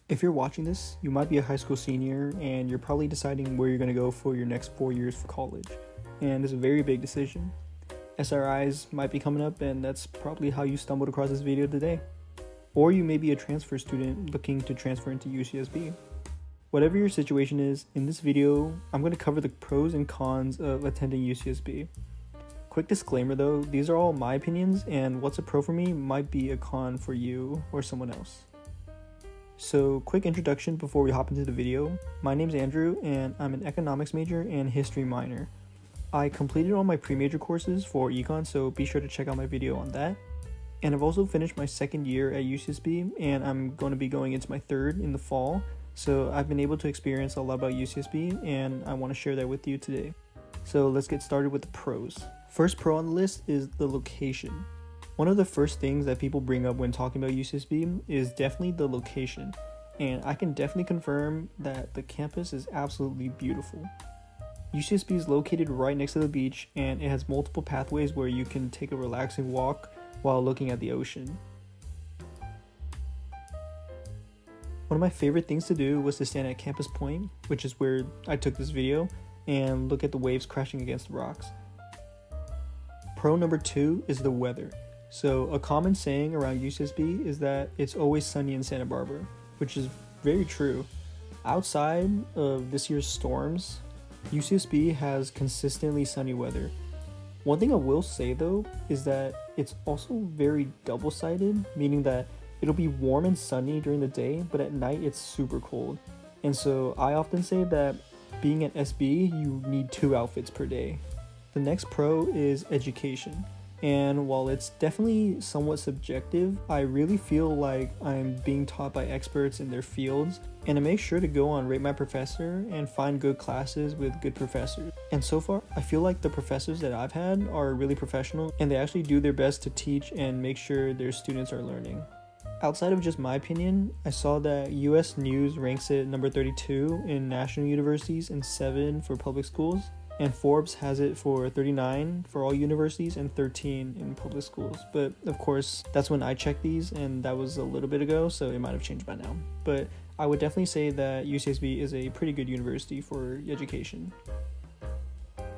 If you're watching this, you might be a high school senior and you're probably deciding where you're going to go for your next 4 years for college. And it's a very big decision. SRIs might be coming up, and that's probably how you stumbled across this video today. Or you may be a transfer student looking to transfer into UCSB. Whatever your situation is, in this video, I'm going to cover the pros and cons of attending UCSB. Quick disclaimer though, these are all my opinions, and what's a pro for me might be a con for you or someone else. So, quick introduction before we hop into the video. My name's Andrew, and I'm an economics major and history minor. I completed all my pre-major courses for econ, so be sure to check out my video on that. And I've also finished my second year at UCSB, and I'm going to be going into my third in the fall. So I've been able to experience a lot about UCSB, and I want to share that with you today. So let's get started with the pros. First pro on the list is the location. One of the first things that people bring up when talking about UCSB is definitely the location, and I can definitely confirm that the campus is absolutely beautiful. UCSB is located right next to the beach, and it has multiple pathways where you can take a relaxing walk while looking at the ocean. One of my favorite things to do was to stand at Campus Point, which is where I took this video, and look at the waves crashing against the rocks. Pro number 2 is the weather. So a common saying around UCSB is that it's always sunny in Santa Barbara, which is very true. Outside of this year's storms, UCSB has consistently sunny weather. One thing I will say though is that it's also very double-sided, meaning that it'll be warm and sunny during the day, but at night it's super cold. And so I often say that being at SB, you need 2 outfits per day. The next pro is education. And while it's definitely somewhat subjective, I really feel like I'm being taught by experts in their fields, and I make sure to go on Rate My Professor and find good classes with good professors. And so far, I feel like the professors that I've had are really professional, and they actually do their best to teach and make sure their students are learning. Outside of just my opinion, I saw that US News ranks it number 32 in national universities and 7 for public schools. And Forbes has it for 39 for all universities and 13 in public schools. But of course, that's when I checked these, and that was a little bit ago, so it might have changed by now. But I would definitely say that UCSB is a pretty good university for education.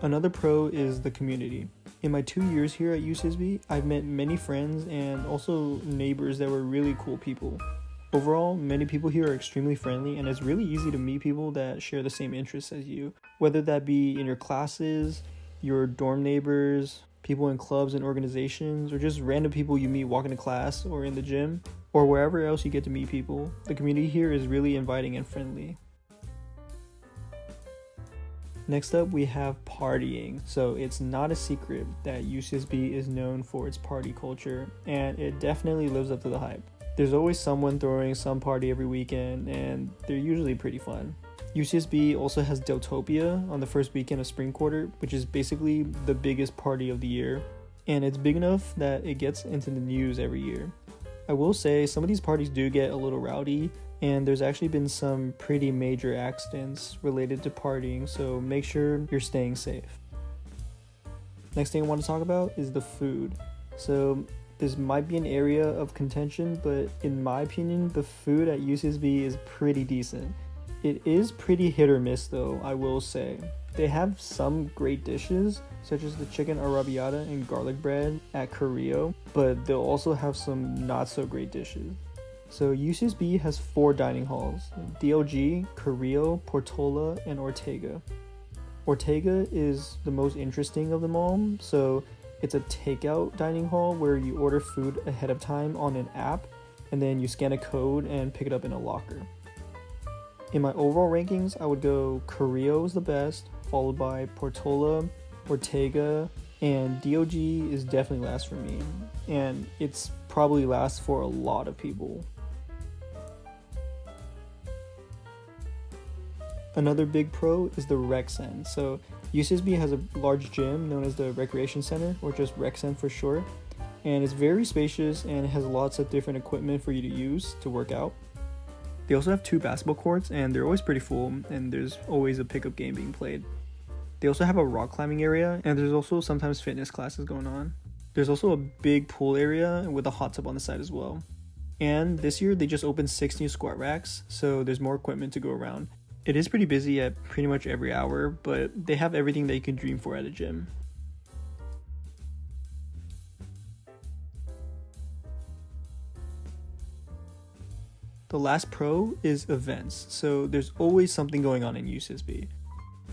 Another pro is the community. In my 2 years here at UCSB, I've met many friends and also neighbors that were really cool people. Overall, many people here are extremely friendly, and it's really easy to meet people that share the same interests as you, whether that be in your classes, your dorm neighbors, people in clubs and organizations, or just random people you meet walking to class or in the gym, or wherever else you get to meet people. The community here is really inviting and friendly. Next up, we have partying. So it's not a secret that UCSB is known for its party culture, and it definitely lives up to the hype. There's always someone throwing some party every weekend, and they're usually pretty fun. UCSB also has Deltopia on the first weekend of spring quarter, which is basically the biggest party of the year, and it's big enough that it gets into the news every year. I will say some of these parties do get a little rowdy, and there's actually been some pretty major accidents related to partying, so make sure you're staying safe. Next thing I want to talk about is the food. So this might be an area of contention, but in my opinion, the food at UCSB is pretty decent. It is pretty hit or miss though, I will say. They have some great dishes, such as the chicken arrabbiata and garlic bread at Carrillo, but they'll also have some not so great dishes. So UCSB has 4 dining halls: DLG, Carrillo, Portola, and Ortega. Ortega is the most interesting of them all, so it's a takeout dining hall where you order food ahead of time on an app, and then you scan a code and pick it up in a locker. In my overall rankings, I would go Carrillo is the best, followed by Portola, Ortega, and DOG is definitely last for me, and it's probably last for a lot of people. Another big pro is the rec center. So UCSB has a large gym known as the Recreation Center, or just Rec Center for short, and it's very spacious and has lots of different equipment for you to use to work out. They also have 2 basketball courts, and they're always pretty full, and there's always a pickup game being played. They also have a rock climbing area, and there's also sometimes fitness classes going on. There's also a big pool area with a hot tub on the side as well. And this year they just opened 6 new squat racks, so there's more equipment to go around. It is pretty busy at pretty much every hour, but they have everything that you can dream for at a gym. The last pro is events, so there's always something going on in UCSB.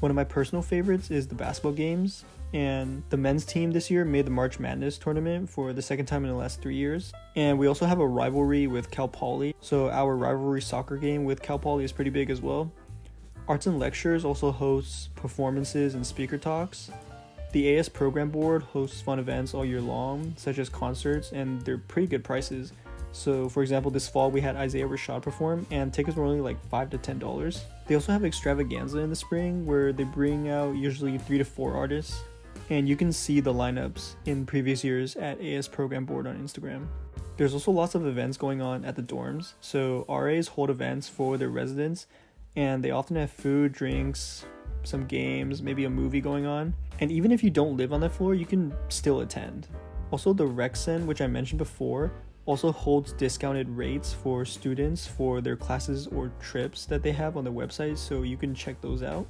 One of my personal favorites is the basketball games, and the men's team this year made the March Madness tournament for the second time in the last 3 years. And we also have a rivalry with Cal Poly, so our rivalry soccer game with Cal Poly is pretty big as well. Arts and Lectures also hosts performances and speaker talks. The AS program board hosts fun events all year long, such as concerts, and they're pretty good prices. So for example, this fall we had Isaiah Rashad perform, and tickets were only like $5 to $10. They also have extravaganza in the spring where they bring out usually 3 to 4 artists, and you can see the lineups in previous years at AS program board on Instagram. There's also lots of events going on at the dorms, so RAs hold events for their residents, and they often have food, drinks, some games, maybe a movie going on. And even if you don't live on that floor, you can still attend. Also, the Rec Cen, which I mentioned before, also holds discounted rates for students for their classes or trips that they have on their website, so you can check those out.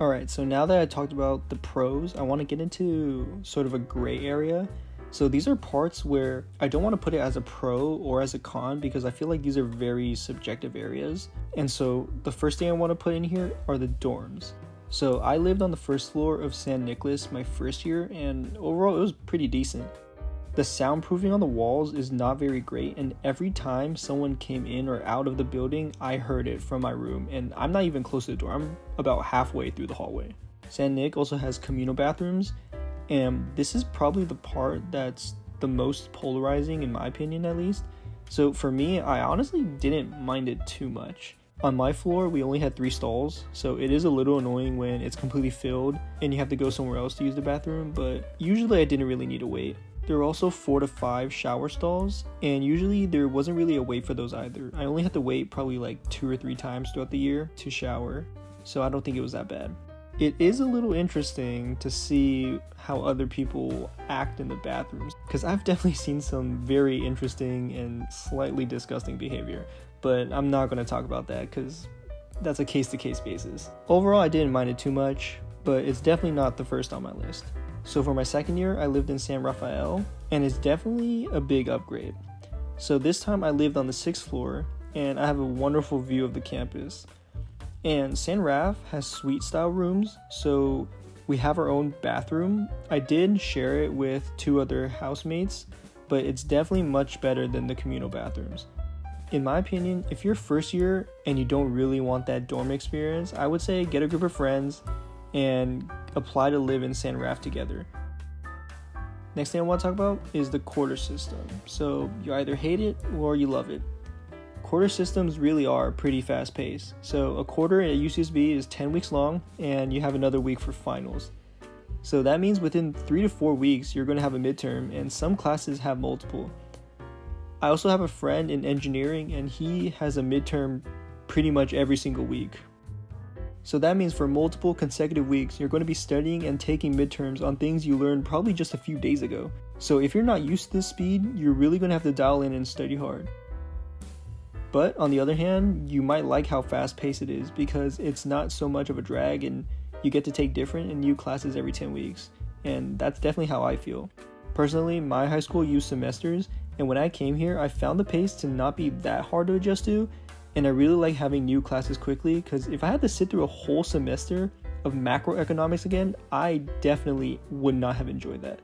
Alright, so now that I talked about the pros, I want to get into sort of a gray area. So these are parts where I don't want to put it as a pro or as a con because I feel like these are very subjective areas. And so the first thing I want to put in here are the dorms. So I lived on the first floor of San Nicolas my first year, and overall it was pretty decent. The soundproofing on the walls is not very great, and every time someone came in or out of the building, I heard it from my room, and I'm not even close to the door. I'm about halfway through the hallway. San Nic also has communal bathrooms, and this is probably the part that's the most polarizing in my opinion, at least. So for me, I honestly didn't mind it too much. On my floor, we only had 3 stalls, so it is a little annoying when it's completely filled and you have to go somewhere else to use the bathroom, but usually I didn't really need to wait. There were also 4 to 5 shower stalls, and usually there wasn't really a wait for those either. I only had to wait probably like 2 or 3 times throughout the year to shower, so I don't think it was that bad. It is a little interesting to see how other people act in the bathrooms, because I've definitely seen some very interesting and slightly disgusting behavior, but I'm not going to talk about that because that's a case-to-case basis. Overall, I didn't mind it too much, but it's definitely not the first on my list. So for my second year, I lived in San Rafael, and it's definitely a big upgrade. So this time I lived on the 6th floor, and I have a wonderful view of the campus. And San Raf has suite style rooms, so we have our own bathroom. I did share it with 2 other housemates, but it's definitely much better than the communal bathrooms. In my opinion, if you're first year and you don't really want that dorm experience, I would say get a group of friends and apply to live in San Raf together. Next thing I want to talk about is the quarter system. So you either hate it or you love it. Quarter systems really are pretty fast paced. So a quarter at UCSB is 10 weeks long, and you have another week for finals. So that means within 3 to 4 weeks, you're going to have a midterm, and some classes have multiple. I also have a friend in engineering, and he has a midterm pretty much every single week. So that means for multiple consecutive weeks, you're going to be studying and taking midterms on things you learned probably just a few days ago. So if you're not used to this speed, you're really going to have to dial in and study hard. But on the other hand, you might like how fast-paced it is because it's not so much of a drag and you get to take different and new classes every 10 weeks. And that's definitely how I feel. Personally, my high school used semesters, and when I came here, I found the pace to not be that hard to adjust to, and I really like having new classes quickly because if I had to sit through a whole semester of macroeconomics again, I definitely would not have enjoyed that.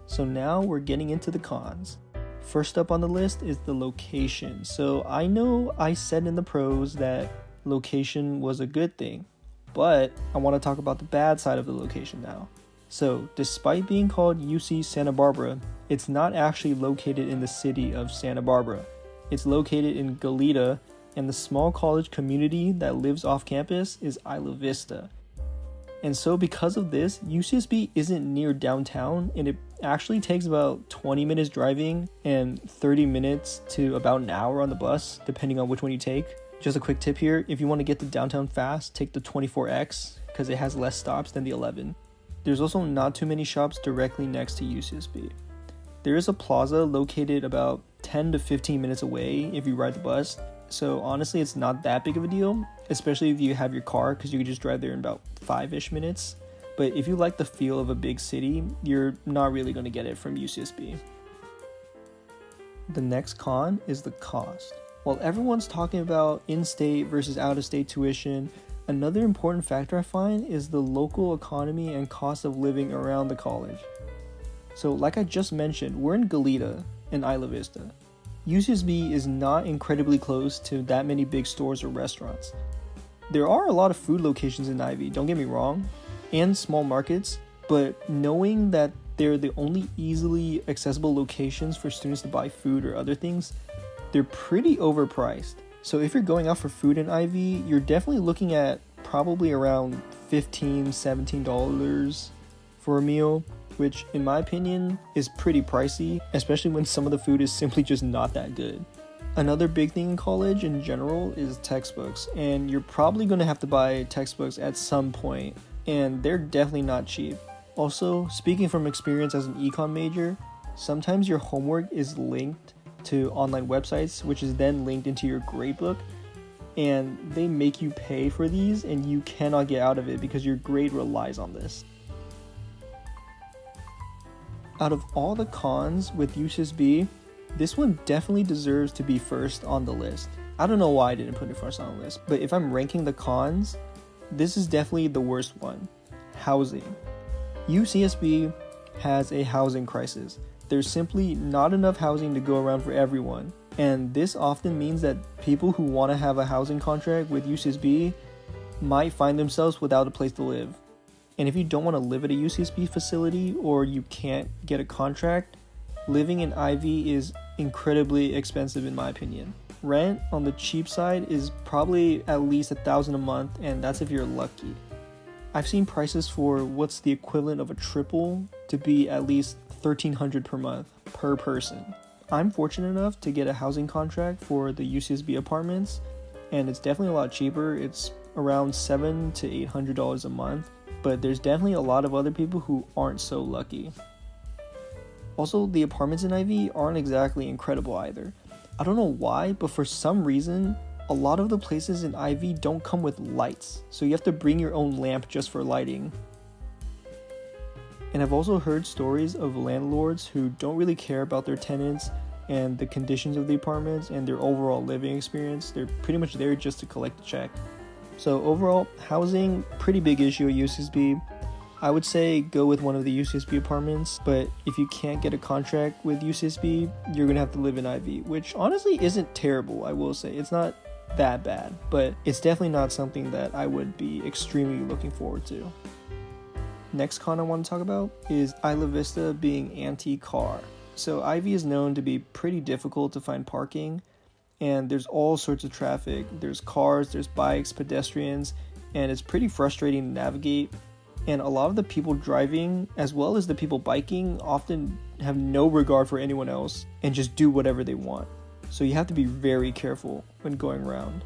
So now we're getting into the cons. First up on the list is the location. So I know I said in the pros that location was a good thing, but I want to talk about the bad side of the location now. So despite being called UC Santa Barbara, it's not actually located in the city of Santa Barbara. It's located in Goleta, and the small college community that lives off campus is Isla Vista. And so because of this, UCSB isn't near downtown, and it actually takes about 20 minutes driving and 30 minutes to about an hour on the bus, depending on which one you take. Just a quick tip here, if you want to get to downtown fast, take the 24X, because it has less stops than the 11. There's also not too many shops directly next to UCSB. There is a plaza located about 10 to 15 minutes away if you ride the bus. So honestly, it's not that big of a deal, especially if you have your car, because you can just drive there in about 5-ish minutes. But if you like the feel of a big city, you're not really going to get it from UCSB. The next con is the cost. While everyone's talking about in-state versus out-of-state tuition, another important factor I find is the local economy and cost of living around the college. So like I just mentioned, we're in Goleta in Isla Vista. UCSB is not incredibly close to that many big stores or restaurants. There are a lot of food locations in Ivy, don't get me wrong, and small markets, but knowing that they're the only easily accessible locations for students to buy food or other things, they're pretty overpriced. So if you're going out for food in Ivy, you're definitely looking at probably around $15, $17 for a meal, which in my opinion is pretty pricey, especially when some of the food is simply just not that good. Another big thing in college in general is textbooks, and you're probably going to have to buy textbooks at some point, and they're definitely not cheap. Also, speaking from experience as an econ major, sometimes your homework is linked to online websites, which is then linked into your gradebook, and they make you pay for these and you cannot get out of it because your grade relies on this. Out of all the cons with UCSB, this one definitely deserves to be first on the list. I don't know why I didn't put it first on the list, but if I'm ranking the cons, this is definitely the worst one. Housing. UCSB has a housing crisis. There's simply not enough housing to go around for everyone, and this often means that people who want to have a housing contract with UCSB might find themselves without a place to live. And if you don't want to live at a UCSB facility or you can't get a contract, living in Ivy is incredibly expensive in my opinion. Rent on the cheap side is probably at least $1,000 a month, and that's if you're lucky. I've seen prices for what's the equivalent of a triple to be at least $1,300 per month per person. I'm fortunate enough to get a housing contract for the UCSB apartments, and it's definitely a lot cheaper. It's around $700 to $800 a month, but there's definitely a lot of other people who aren't so lucky. Also, the apartments in Ivy aren't exactly incredible either. I don't know why, but for some reason, a lot of the places in Ivy don't come with lights, so you have to bring your own lamp just for lighting. And I've also heard stories of landlords who don't really care about their tenants and the conditions of the apartments and their overall living experience. They're pretty much there just to collect a check. So overall, housing, pretty big issue at UCSB. I would say go with one of the UCSB apartments, but if you can't get a contract with UCSB, you're gonna have to live in Ivy, which honestly isn't terrible, I will say. It's not that bad, but it's definitely not something that I would be extremely looking forward to. Next con I want to talk about is Isla Vista being anti-car. So Ivy is known to be pretty difficult to find parking, and there's all sorts of traffic. There's cars, there's bikes, pedestrians, and it's pretty frustrating to navigate. And a lot of the people driving, as well as the people biking, often have no regard for anyone else and just do whatever they want. So you have to be very careful when going around.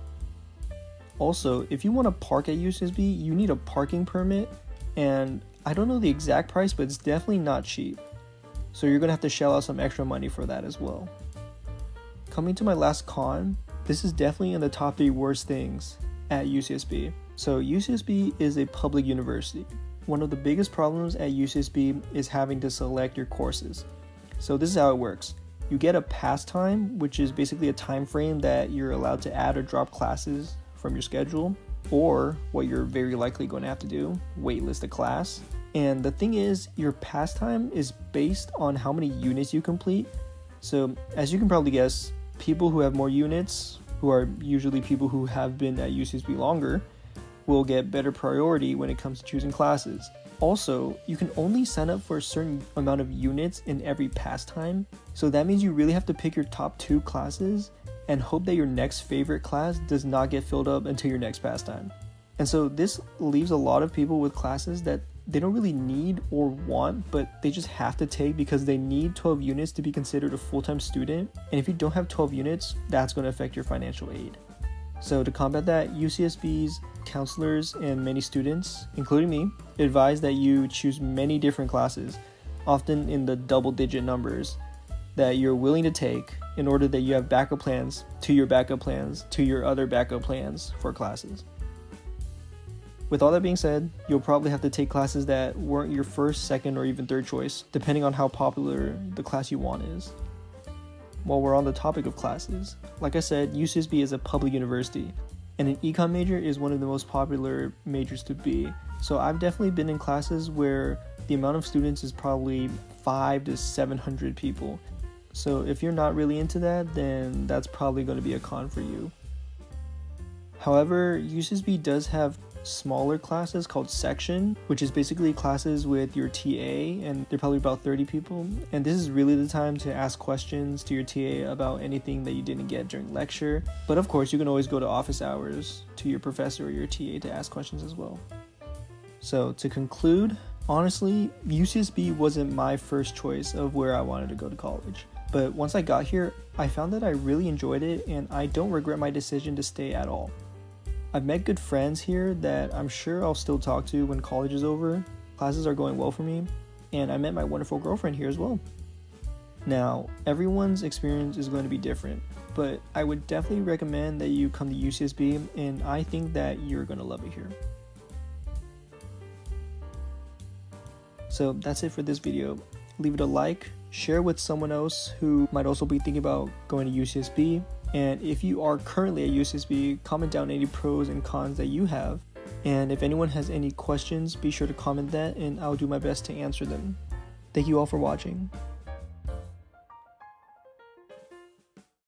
Also, if you want to park at UCSB, you need a parking permit, and I don't know the exact price, but it's definitely not cheap. So you're going to have to shell out some extra money for that as well. Coming to my last con, this is definitely in the top 3 worst things at UCSB. So UCSB is a public university. One of the biggest problems at UCSB is having to select your courses. So this is how it works. You get a pass time, which is basically a time frame that you're allowed to add or drop classes from your schedule, or what you're very likely going to have to do, waitlist a class. And the thing is, your pass time is based on how many units you complete. So as you can probably guess, people who have more units, who are usually people who have been at UCSB longer, will get better priority when it comes to choosing classes. Also, you can only sign up for a certain amount of units in every pastime, so that means you really have to pick your top 2 classes and hope that your next favorite class does not get filled up until your next pastime. And so this leaves a lot of people with classes that they don't really need or want, but they just have to take because they need 12 units to be considered a full-time student. And if you don't have 12 units, that's going to affect your financial aid. So to combat that, UCSB's counselors and many students, including me, advise that you choose many different classes, often in the double-digit numbers, that you're willing to take in order that you have backup plans to your backup plans to your other backup plans for classes. With all that being said, you'll probably have to take classes that weren't your first, second, or even third choice, depending on how popular the class you want is. While we're on the topic of classes, like I said, UCSB is a public university, and an econ major is one of the most popular majors to be. So I've definitely been in classes where the amount of students is probably 500 to 700 people. So if you're not really into that, then that's probably going to be a con for you. However, UCSB does have smaller classes called section, which is basically classes with your TA, and they're probably about 30 people. And this is really the time to ask questions to your TA about anything that you didn't get during lecture. But of course, you can always go to office hours to your professor or your TA to ask questions as well. So to conclude, honestly, UCSB wasn't my first choice of where I wanted to go to college. But once I got here, I found that I really enjoyed it, and I don't regret my decision to stay at all. I've met good friends here that I'm sure I'll still talk to when college is over. Classes are going well for me, and I met my wonderful girlfriend here as well. Now, everyone's experience is going to be different, but I would definitely recommend that you come to UCSB, and I think that you're going to love it here. So that's it for this video. Leave it a like, share with someone else who might also be thinking about going to UCSB, and if you are currently at UCSB, comment down any pros and cons that you have, and if anyone has any questions, be sure to comment that and I'll do my best to answer them. Thank you all for watching.